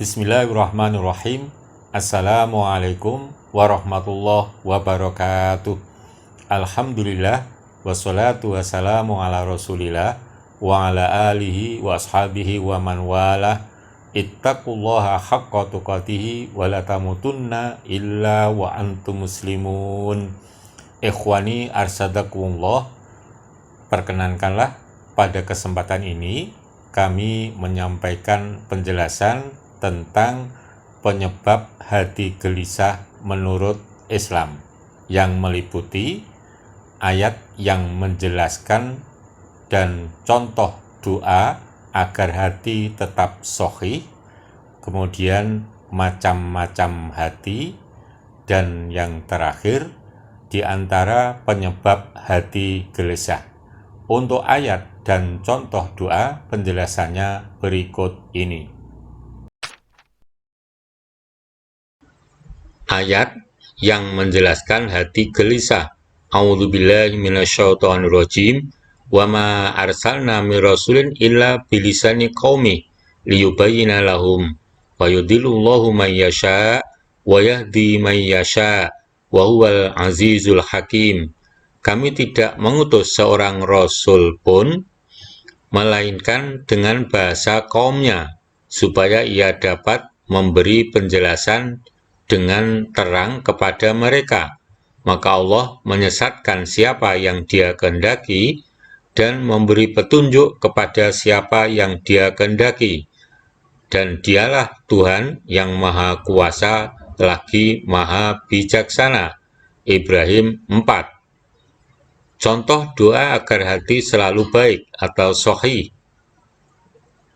Bismillahirrahmanirrahim. Assalamualaikum warahmatullahi wabarakatuh. Alhamdulillah, wassalatu wassalamu ala rasulillah wa ala alihi wa ashabihi wa man walah. Ittaqullaha haqqa tuqatihi wa la tamutunna illa wa antum muslimun. Ikhwani arsadakumullah, perkenankanlah pada kesempatan ini kami menyampaikan penjelasan tentang penyebab hati gelisah menurut Islam yang meliputi ayat yang menjelaskan dan contoh doa agar hati tetap sahih, kemudian macam-macam hati, dan yang terakhir di antara penyebab hati gelisah. Untuk ayat dan contoh doa penjelasannya berikut ini. Ayat yang menjelaskan hati gelisah. A'udzubillahi minasyaitonirrajim. Wa ma arsalna mir rasulin illa bilisani qaumi liyubayyina lahum wa yudhillullahu man yasha wa yahdi man yasha wa huwal azizul hakim. Kami tidak mengutus seorang rasul pun melainkan dengan bahasa kaumnya, supaya ia dapat memberi penjelasan dengan terang kepada mereka. Maka Allah menyesatkan siapa yang Dia kehendaki dan memberi petunjuk kepada siapa yang Dia kehendaki. Dan Dialah Tuhan yang Maha Kuasa lagi Maha Bijaksana. Ibrahim 4. Contoh doa agar hati selalu baik atau sahih.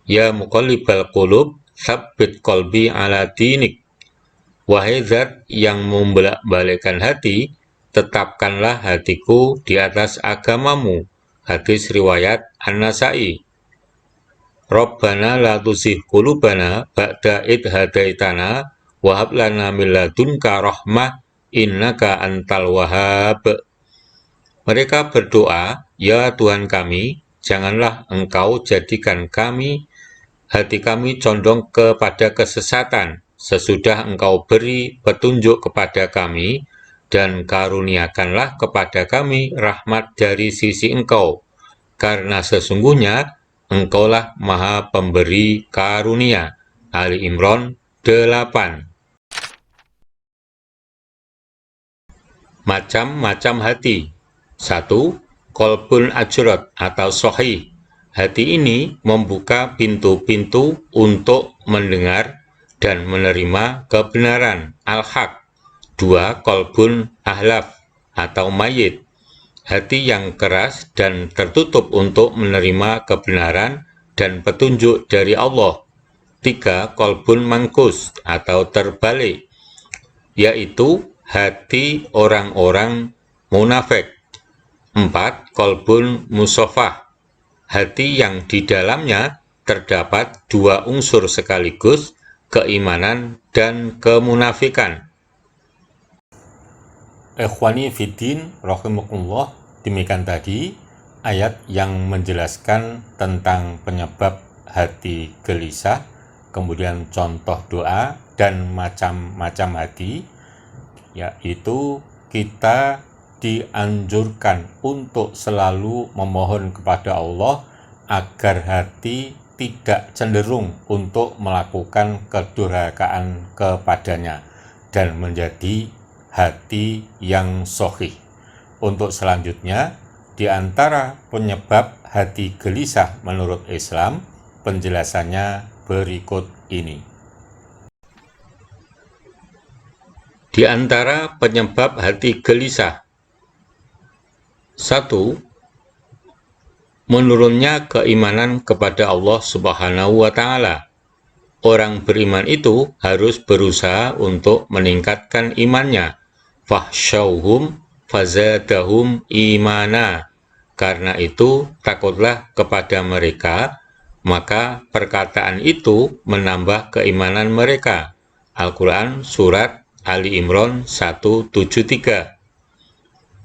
Ya muqallibal qulub, tsabbit qalbi ala dinik. Wahai zat yang membolak-balikkan hati, tetapkanlah hatiku di atas agamamu. Hadis riwayat An-Nasa'i. Rabbana la tuzigh qulubana ba'da idh hadaitana wa hab lana min ladunka rahmah innaka antal wahhab. Mereka berdoa, ya Tuhan kami, janganlah Engkau jadikan hati kami condong kepada kesesatan, sesudah Engkau beri petunjuk kepada kami, dan karuniakanlah kepada kami rahmat dari sisi Engkau, karena sesungguhnya Engkaulah Maha Pemberi Karunia. Ali Imran 8. Macam-macam hati. 1. Qalbun ajrad atau sahih. Hati ini membuka pintu-pintu untuk mendengar dan menerima kebenaran, al-haq. 2. Qalbun ahlaf atau mayit. Hati yang keras dan tertutup untuk menerima kebenaran dan petunjuk dari Allah. 3. Qalbun mangkus atau terbalik, yaitu hati orang-orang munafik. 4. Qalbun musafah, hati yang di dalamnya terdapat dua unsur sekaligus, keimanan dan kemunafikan. Ikhwani fiddin rahimakumullah, demikian tadi ayat yang menjelaskan tentang penyebab hati gelisah, kemudian contoh doa dan macam-macam hati, yaitu kita dianjurkan untuk selalu memohon kepada Allah agar hati tidak cenderung untuk melakukan kedurhakaan kepadanya dan menjadi hati yang sahih. Untuk selanjutnya, di antara penyebab hati gelisah menurut Islam, penjelasannya berikut ini. Di antara penyebab hati gelisah. 1. Menurunnya keimanan kepada Allah Subhanahu wa Ta'ala. Orang beriman itu harus berusaha untuk meningkatkan imannya. Fahsyauhum fazadahum imana. Karena itu takutlah kepada mereka, maka perkataan itu menambah keimanan mereka. Al-Quran Surat Ali Imran 173.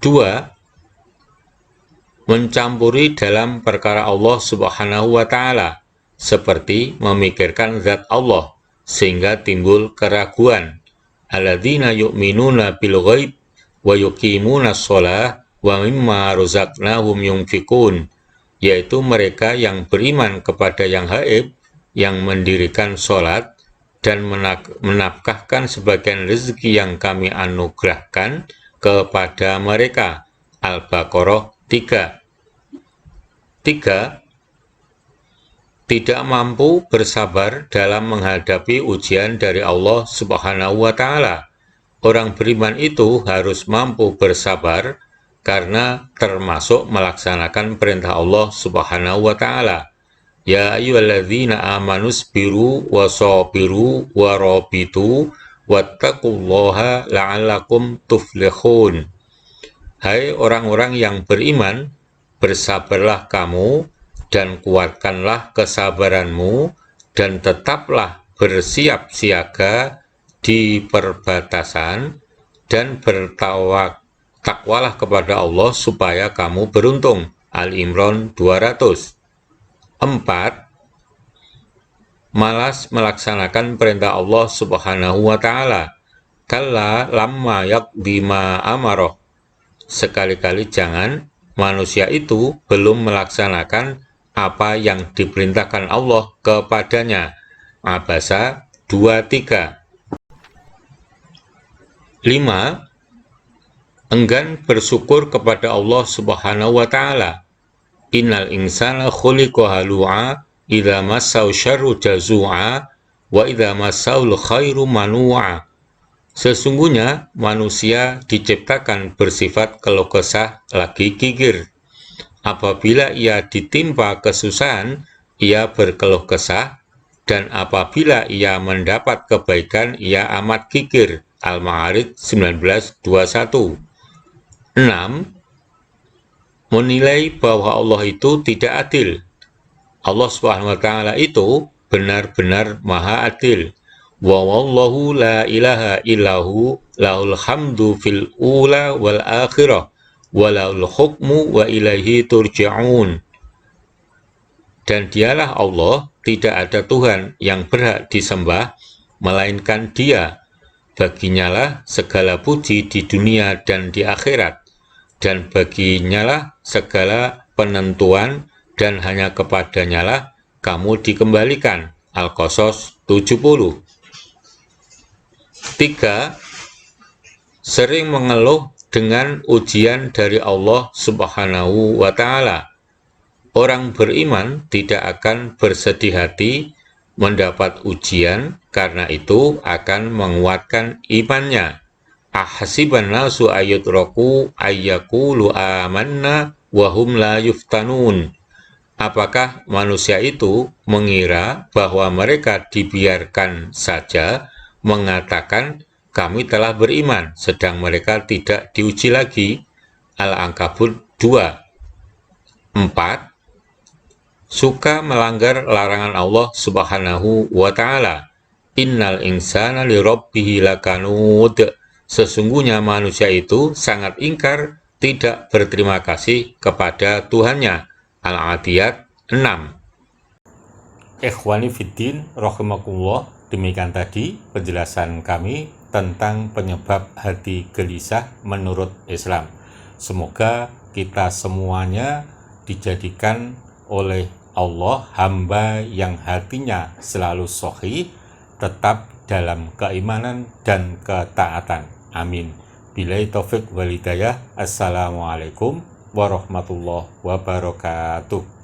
2. Mencampuri dalam perkara Allah Subhanahu wa Ta'ala, seperti memikirkan zat Allah sehingga timbul keraguan. Alladzina yu'minuna bil ghaib wa yuqimuna shalah wa mimma razaqnahum yunfikun, yaitu mereka yang beriman kepada yang gaib, yang mendirikan sholat dan menafkahkan sebagian rezeki yang kami anugerahkan kepada mereka. Al-Baqarah 3. 3. Tidak mampu bersabar dalam menghadapi ujian dari Allah Subhanahu wa Ta'ala. Orang beriman itu harus mampu bersabar karena termasuk melaksanakan perintah Allah Subhanahu wa Ta'ala. Ya ayyuhalladzina amanusbiru wasabiru warabitu wattaqullaha la'allakum tuflihun. Hai orang-orang yang beriman, bersabarlah kamu dan kuatkanlah kesabaranmu dan tetaplah bersiap siaga di perbatasan dan bertakwalah kepada Allah supaya kamu beruntung. Al-Imran 200. 4. Malas melaksanakan perintah Allah Subhanahu wa Ta'ala. Kalla lamma yaqdi ma amarah. Sekali-kali jangan manusia itu belum melaksanakan apa yang diperintahkan Allah kepadanya. Abasa 23. 5. Enggan bersyukur kepada Allah Subhanahu wa Ta'ala. Innal insana khuliqa halu'a idza massau syarru jazu'a wa idza massaul khairu manu'a. Sesungguhnya manusia diciptakan bersifat keluh kesah lagi gigir. Apabila ia ditimpa kesusahan, ia berkeluh kesah, dan apabila ia mendapat kebaikan, ia amat gigir. Al-Ma'arij 19:21. 6. Menilai bahwa Allah itu tidak adil. Allah Subhanahu wa Ta'ala itu benar-benar maha adil. Wa wallahu la ilaha illahu lahul hamdu fil ula wal akhirah wa lahul hukmu wa ilaihi turja'un. Dan dialah Allah, tidak ada Tuhan yang berhak disembah melainkan Dia. Baginyalah segala puji di dunia dan di akhirat, dan baginyalah segala penentuan, dan hanya kepadanyalah kamu dikembalikan. Al-Qasas 70. 3. Sering mengeluh dengan ujian dari Allah Subhanahu wa Ta'ala. Orang beriman tidak akan bersedih hati mendapat ujian, karena itu akan menguatkan imannya. Ahasiban nasu ayyutraku ayyaqulu amanna wa hum la yuftanun. Apakah manusia itu mengira bahwa mereka dibiarkan saja mengatakan kami telah beriman, sedang mereka tidak diuji lagi? Al-Ankabut 2. 4. Suka melanggar larangan Allah Subhanahu wa Ta'ala. Innal insana li rabbihi lakanud. Sesungguhnya manusia itu sangat ingkar, tidak berterima kasih kepada Tuhannya. Al-Adiyat 6. Ikhwani fiddin rahimakumullah, demikian tadi penjelasan kami tentang penyebab hati gelisah menurut Islam. Semoga kita semuanya dijadikan oleh Allah hamba yang hatinya selalu sahih, tetap dalam keimanan dan ketaatan. Amin. Billahi taufiq wal hidayah. Assalamualaikum warahmatullahi wabarakatuh.